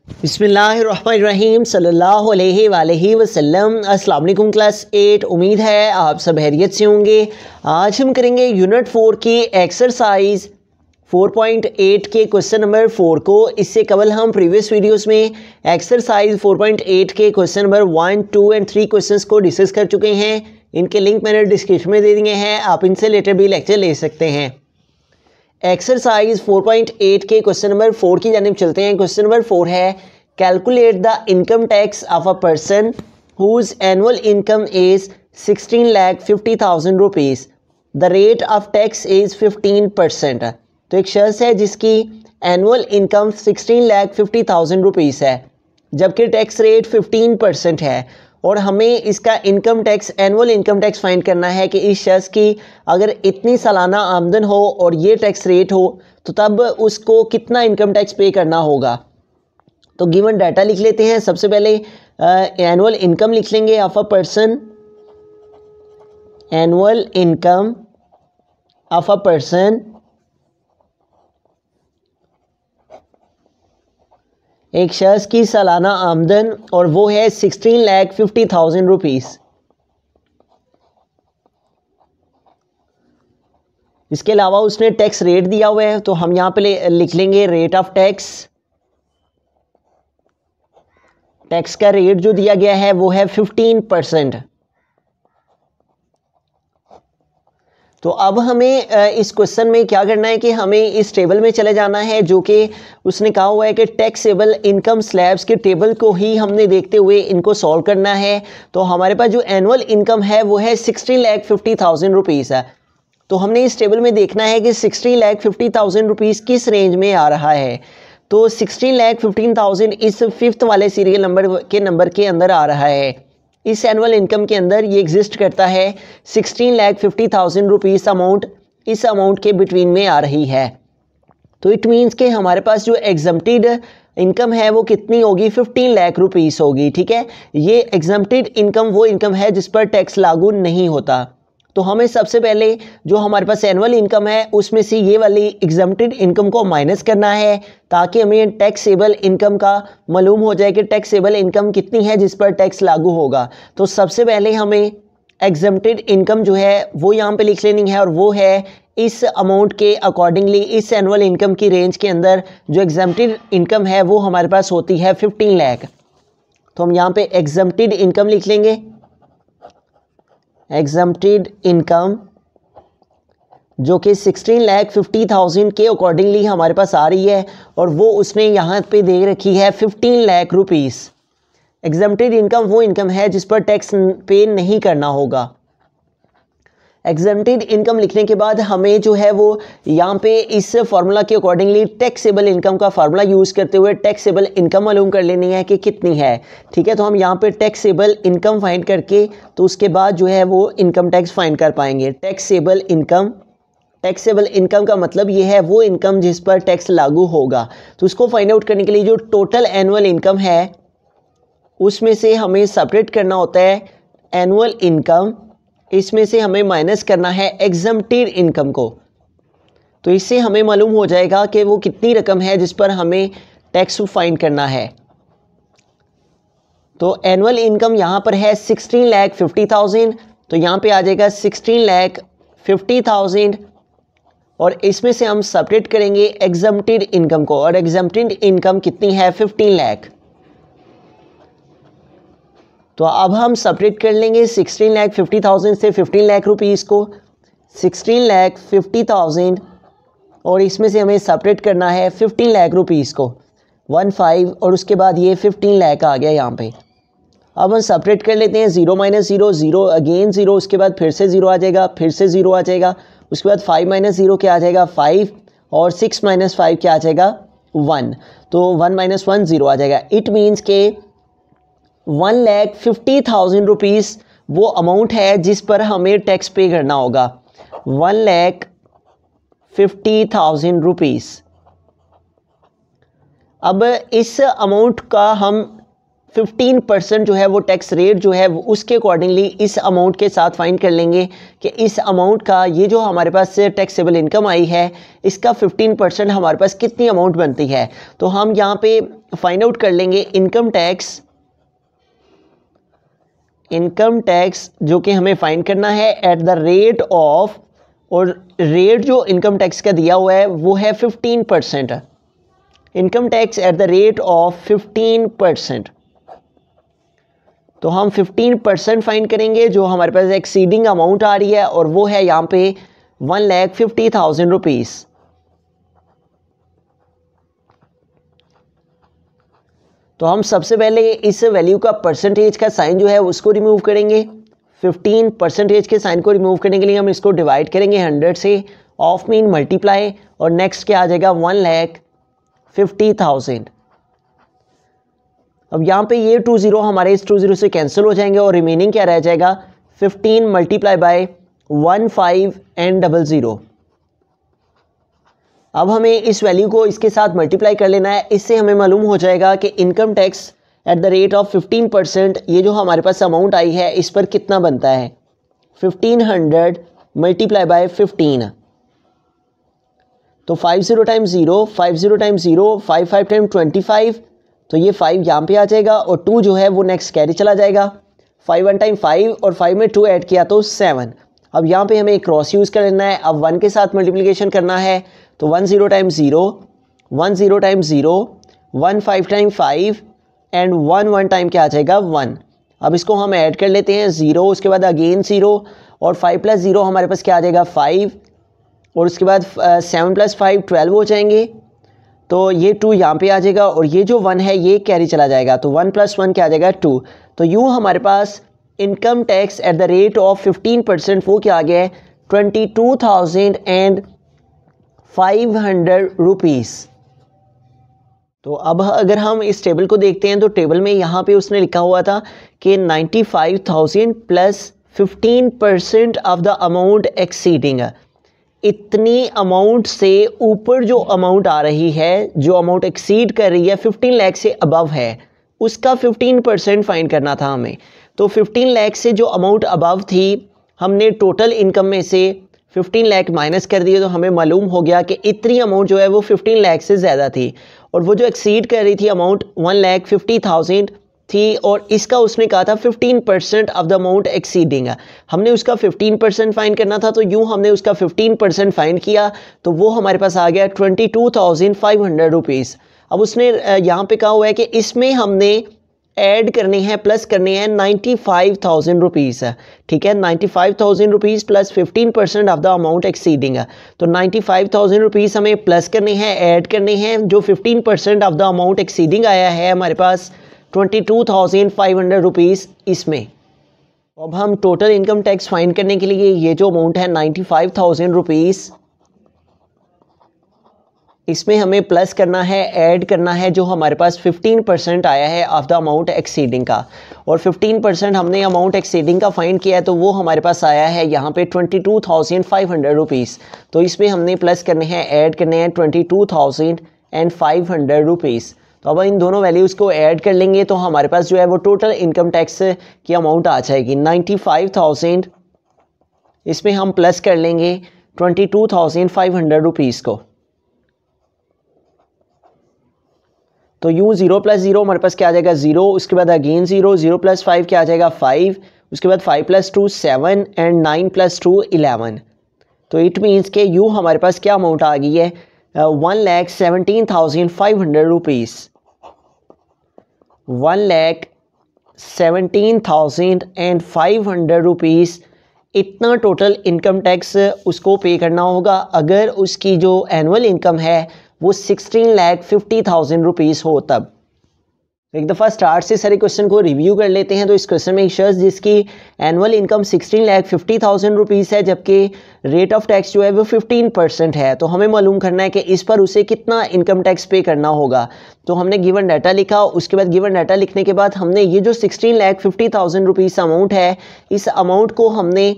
बिस्मिल्लाहिर्रहमानिर्रहीम सल्लल्लाहु अलैहि वसल्लम। अस्सलाम वालेकुम क्लास 8। उम्मीद है आप सब खैरियत से होंगे। आज हम करेंगे यूनिट 4 की एक्सरसाइज 4.8 के क्वेश्चन नंबर 4 को। इससे कबल हम प्रीवियस वीडियोस में एक्सरसाइज 4.8 के क्वेश्चन नंबर 1, 2 और 3 क्वेश्चंस को डिस्कस कर चुके हैं। इनके लिंक मैंने डिस्क्रिप्शन में दे दिए हैं, आप इनसे रिलेटेड भी लेक्चर ले सकते हैं। एक्सरसाइज 4.8 के क्वेश्चन नंबर 4 की जानिब चलते हैं। क्वेश्चन नंबर 4 है calculate the income tax of a person whose annual income is 16,50,000 rupees. The rate of tax is 15%। तो एक शख्स है जिसकी एनुअल इनकम 16,50,000 रुपीज़ है, जबकि टैक्स रेट 15% है और हमें इसका income tax, annual income tax find करना है कि इस शख्स की अगर इतनी सालाना आमदन हो और ये टैक्स रेट हो तो तब उसको कितना इनकम टैक्स पे करना होगा। तो गिवन डाटा लिख लेते हैं। सबसे पहले एनुअल इनकम लिख लेंगे of a person. Annual income of a person एक शख्स की सालाना आमदन और वो है 16,50,000 रुपीज़। इसके अलावा उसने टैक्स रेट दिया हुआ है, तो हम यहाँ पे लिख लेंगे रेट ऑफ टैक्स। टैक्स का रेट जो दिया गया है वो है 15%। तो अब हमें इस क्वेश्चन में क्या करना है कि हमें इस टेबल में चले जाना है, जो कि उसने कहा हुआ है कि टैक्सेबल इनकम स्लैब्स के टेबल को ही हमने देखते हुए इनको सॉल्व करना है। तो हमारे पास जो एनुअल इनकम है वो है 16,50,000 रुपीज़ है। तो हमने इस टेबल में देखना है कि 16,50,000 रुपीज़ किस रेंज में आ रहा है। तो 16,15,000 इस 5th वाले सीरियल नंबर के अंदर आ रहा है। इस एनुअल इनकम के अंदर ये एग्जिस्ट करता है 16,50,000 रुपीज़ अमाउंट इस अमाउंट के बिटवीन में आ रही है। तो इट मीन्स कि हमारे पास जो एग्जम्प्टेड इनकम है वो कितनी होगी, 15 लाख रुपीज़ होगी। ठीक है, ये एग्जम्प्टेड इनकम वो इनकम है जिस पर टैक्स लागू नहीं होता। तो हमें सबसे पहले जो हमारे पास एनुअल इनकम है उसमें से ये वाली एग्जम्प्टेड इनकम को माइनस करना है, ताकि हमें टैक्सेबल इनकम का मालूम हो जाए कि टैक्सेबल इनकम कितनी है जिस पर टैक्स लागू होगा। तो सबसे पहले हमें एग्जम्प्टेड इनकम जो है वो यहाँ पे लिख लेनी है, और वो है इस अमाउंट के अकॉर्डिंगली इस एनुअल इनकम की रेंज के अंदर जो एग्जम्प्टेड इनकम है वो हमारे पास होती है 15 लाख। तो हम यहाँ पे एग्जम्प्टेड इनकम लिख लेंगे। एग्जम्प्टेड इनकम जो कि 16,50,000 के अकॉर्डिंगली हमारे पास आ रही है, और वो उसने यहाँ पे दे रखी है 15 लाख रुपीज़। एग्जम्प्टेड इनकम वो इनकम है जिस पर टैक्स पे नहीं करना होगा। एग्जम्प्टेड इनकम लिखने के बाद हमें जो है वो यहाँ पे इस फार्मूला के अकॉर्डिंगली टैक्सेबल इनकम का फार्मूला यूज़ करते हुए टैक्सेबल इनकम मालूम कर लेनी है कि कितनी है। ठीक है, तो हम यहाँ पे टैक्सेबल इनकम फाइंड करके तो उसके बाद जो है वो इनकम टैक्स फाइंड कर पाएंगे। टैक्सेबल इनकम का मतलब ये है वो इनकम जिस पर टैक्स लागू होगा। तो उसको फाइंड आउट करने के लिए जो टोटल एनुअल इनकम है उसमें से हमें सेपरेट करना होता है एनुअल इनकम, इसमें से हमें माइनस करना है एग्जम्प्टेड इनकम को। तो इससे हमें मालूम हो जाएगा कि वो कितनी रकम है जिस पर हमें टैक्स फाइंड करना है। तो एनुअल इनकम यहाँ पर है 16,50,000, तो यहाँ पे आ जाएगा 16,50,000 और इसमें से हम सेपरेट करेंगे एग्जम्प्टेड इनकम को, और एग्जम्प्टेड इनकम कितनी है 15 लाख। तो अब हम सेपरेट कर लेंगे 16,50,000 से 15 लाख रुपीज़ को। 16,50,000 और इसमें से हमें सेपरेट करना है 15 लाख रुपीज़ को 15, और उसके बाद ये 15 लाख आ गया यहाँ पे। अब हम सेपरेट कर लेते हैं 0 - 0 0 अगेन 0, उसके बाद फिर से 0 आ जाएगा, फिर से 0 आ जाएगा, उसके बाद 5 - 0 क्या आ जाएगा 5, और 6 - 5 क्या आ जाएगा 1। तो 1 - 1 0 आ जाएगा। इट मीन्स के 1,50,000 रुपीज़ वो अमाउंट है जिस पर हमें टैक्स पे करना होगा। 1,50,000 रुपीज़। अब इस अमाउंट का हम 15% जो है वो टैक्स रेट जो है उसके अकॉर्डिंगली इस अमाउंट के साथ फाइंड कर लेंगे कि इस अमाउंट का ये जो हमारे पास टैक्सेबल इनकम आई है इसका 15% हमारे पास कितनी अमाउंट बनती है। तो हम यहाँ पे फाइंड आउट कर लेंगे इनकम टैक्स जो कि हमें फाइंड करना है एट द रेट ऑफ, और रेट जो इनकम टैक्स का दिया हुआ है वो है 15%। Income tax at the rate of 15%। तो हम 15% फाइंड करेंगे जो हमारे पास एक्सीडिंग अमाउंट आ रही है, और वो है यहाँ पे 1,50,000 रुपीज़। तो हम सबसे पहले इस वैल्यू का परसेंटेज का साइन जो है उसको रिमूव करेंगे। 15% के साइन को रिमूव करने के लिए हम इसको डिवाइड करेंगे 100 से, ऑफ मीन मल्टीप्लाई, और नेक्स्ट क्या आ जाएगा 1,50,000। अब यहाँ पे ये 20 हमारे इस 20 से कैंसिल हो जाएंगे और रिमेनिंग क्या रह जाएगा 15 मल्टीप्लाई बाय 1500। अब हमें इस वैल्यू को इसके साथ मल्टीप्लाई कर लेना है। इससे हमें मालूम हो जाएगा कि income tax at the rate of 15% ये जो हमारे पास अमाउंट आई है इस पर कितना बनता है। 1500 मल्टीप्लाई बाय 15, तो 50 टाइम्स 0, 50 टाइम्स 0, 55 टाइम 25, तो ये 5 यहाँ पे आ जाएगा और 2 जो है वो नेक्स्ट कैरी चला जाएगा। 5 1 टाइम 5 और 5 में 2 ऐड किया तो 7। अब यहाँ पे हमें क्रॉस यूज़ कर लेना है। अब 1 के साथ मल्टीप्लिकेशन करना है, तो 10 times 0, 10 times 0, 1 5 time 5 and 1 1 time क्या आ जाएगा 1। अब इसको हम ऐड कर लेते हैं 0, उसके बाद अगेन 0, और 5 + 0 हमारे पास क्या आ जाएगा 5, और उसके बाद 7 + 5 12 हो जाएंगे। तो ये 2 यहाँ पे आ जाएगा और ये जो 1 है ये कैरी चला जाएगा, तो 1 + 1 क्या आ जाएगा 2। तो यूँ हमारे पास income tax at the rate of 15% वो क्या आ गया है 22,500 रुपीज़। तो अब अगर हम इस टेबल को देखते हैं तो टेबल में यहाँ पे उसने लिखा हुआ था कि 95,000 plus 15% of the amount exceeding. इतनी अमाउंट से ऊपर जो अमाउंट आ रही है, जो अमाउंट एक्सीड कर रही है 15 लाख से अबव है, उसका 15% फाइंड करना था हमें। तो 15 लाख से जो अमाउंट अबव थी हमने टोटल इनकम में से 15 लाख माइनस कर दिए, तो हमें मालूम हो गया कि इतनी अमाउंट जो है वो 15 लाख से ज़्यादा थी, और वो जो एक्सीड कर रही थी अमाउंट 1,50,000 थी, और इसका उसने कहा था 15% ऑफ द अमाउंट एक्सीडिंग। हमने उसका 15% फाइंड करना था, तो यूँ हमने उसका 15% फाइंड किया, तो वो हमारे पास आ गया 22,500 रुपीज़। अब उसने यहाँ पे कहा हुआ है कि इसमें हमने ऐड करने हैं, प्लस करने हैं 95,000 रुपीज़। ठीक है, 95,000 rupees plus 15% of the amount exceeding. तो 95,000 रुपीज़ हमें प्लस करने हैं, ऐड करने हैं, जो 15% ऑफ द अमाउंट एक्सीडिंग आया है हमारे पास 22,500 रुपीज़ इसमें। अब हम टोटल इनकम टैक्स फाइंड करने के लिए ये जो अमाउंट है 95,000 रुपीज़, इसमें हमें प्लस करना है, ऐड करना है जो हमारे पास 15% आया है ऑफ द अमाउंट एक्सीडिंग का, और 15% हमने अमाउंट एक्सीडिंग का फाइंड किया है, तो वो हमारे पास आया है यहाँ पे 22,500 रुपीज़। तो इसमें हमने प्लस करने हैं, ऐड करने हैं 22,500 रुपीज़। तो अब इन दोनों वैल्यूज़ को ऐड कर लेंगे तो हमारे पास जो है वो टोटल इनकम टैक्स की अमाउंट आ जाएगी 95,000। इसमें हम प्लस कर लेंगे 22,500 रुपीज़ को। तो यूँ 0 + 0 हमारे पास क्या आ जाएगा 0, उसके बाद अगेन 0, 0 + 5 क्या आ जाएगा 5, उसके बाद 5 + 2 7 एंड 9 + 2 11। तो इट मीन्स के यूँ हमारे पास क्या अमाउंट आ गई है 1,17,500 रुपीज़। 1,17,500 रुपीज़ इतना टोटल इनकम टैक्स उसको पे करना होगा अगर उसकी जो एनुअल इनकम है वो 16,50,000 रुपीज़ हो तब। एक दफ़ा स्टार्ट से सारे क्वेश्चन को रिव्यू कर लेते हैं। तो इस क्वेश्चन में एक शख्स जिसकी एनुअल इनकम 16,50,000 रुपीज़ है, जबकि रेट ऑफ टैक्स जो है वो 15% है, तो हमें मालूम करना है कि इस पर उसे कितना इनकम टैक्स पे करना होगा। तो हमने गिवन डाटा लिखा, उसके बाद गिवन डाटा लिखने के बाद हमने ये जो 16,50,000 रुपीज़ अमाउंट है, इस अमाउंट को हमने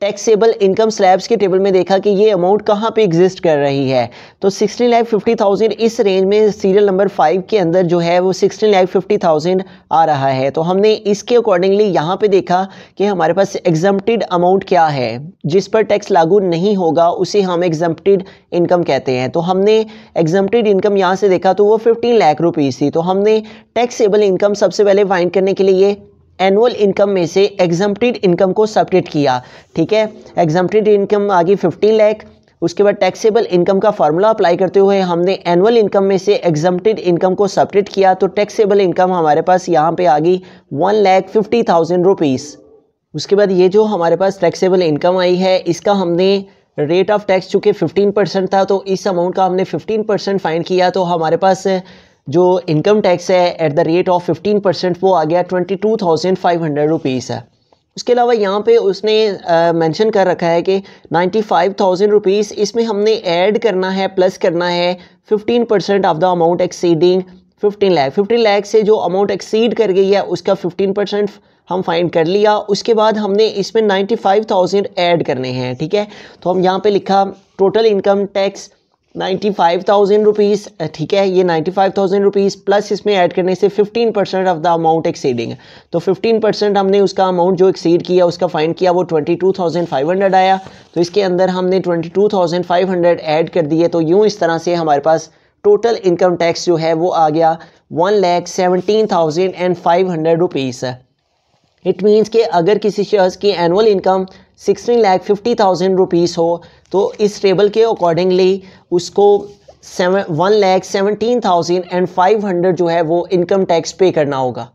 टैक्सेबल इनकम स्लैब्स के टेबल में देखा कि ये अमाउंट कहाँ पे एग्जिस्ट कर रही है, तो 16,50,000 इस रेंज में सीरियल नंबर 5 के अंदर जो है वो 16,50,000 आ रहा है। तो हमने इसके अकॉर्डिंगली यहाँ पे देखा कि हमारे पास एग्जम्प्टेड अमाउंट क्या है, जिस पर टैक्स लागू नहीं होगा उसे हम एग्जम्प्टेड इनकम कहते हैं। तो हमने एग्जम्प्टेड इनकम यहाँ से देखा तो वो 15 लाख रुपीज़ थी। तो हमने टैक्सेबल इनकम सबसे पहले फाइंड करने के लिए एनुअल इनकम में से एग्जम्प्टेड इनकम को सब्ट्रैक्ट किया। ठीक है, एग्जम्प्टेड इनकम आ गई 15 लाख। उसके बाद टैक्सेबल इनकम का फार्मूला अप्लाई करते हुए हमने एनुअल इनकम में से एग्जम्प्टेड इनकम को सब्ट्रैक्ट किया, तो टैक्सेबल इनकम हमारे पास यहाँ पे आ गई 1,50,000 रुपीज़। उसके बाद ये जो हमारे पास टैक्सेबल इनकम आई है इसका हमने रेट ऑफ टैक्स चूँकि 15% था तो इस अमाउंट का हमने 15% फाइंड किया, तो हमारे पास जो इनकम टैक्स है एट द रेट ऑफ 15% वो आ गया 22,500 रुपीज़ है। उसके अलावा यहाँ पे उसने मेंशन कर रखा है कि 95,000 रुपीज़ इसमें हमने ऐड करना है, प्लस करना है 15% of the amount exceeding 15 lakh. 15 lakh से जो अमाउंट एक्सीड कर गई है उसका 15% हम फाइंड कर लिया। उसके बाद हमने इसमें 95,000 ऐड करने हैं। ठीक है, तो हम यहाँ पे लिखा टोटल इनकम टैक्स 95,000 रुपीज़। ठीक है, ये 95,000 रुपीज़ प्लस इसमें ऐड करने से 15% ऑफ द अमाउंट एक्सीडिंग, तो 15% हमने उसका अमाउंट जो एक्सीड किया उसका फाइंड किया, वो 22,500 आया। तो इसके अंदर हमने 22,500 ऐड कर दिए। तो यूँ इस तरह से हमारे पास टोटल इनकम टैक्स जो है वो आ गया 1,17,500 रुपीज़। इट मीन्स कि अगर किसी शख्स की एनुअल इनकम 16,50,000 रुपीज़ हो तो इस टेबल के अकॉर्डिंगली उसको 1,17,500 जो है वो इनकम टैक्स पे करना होगा।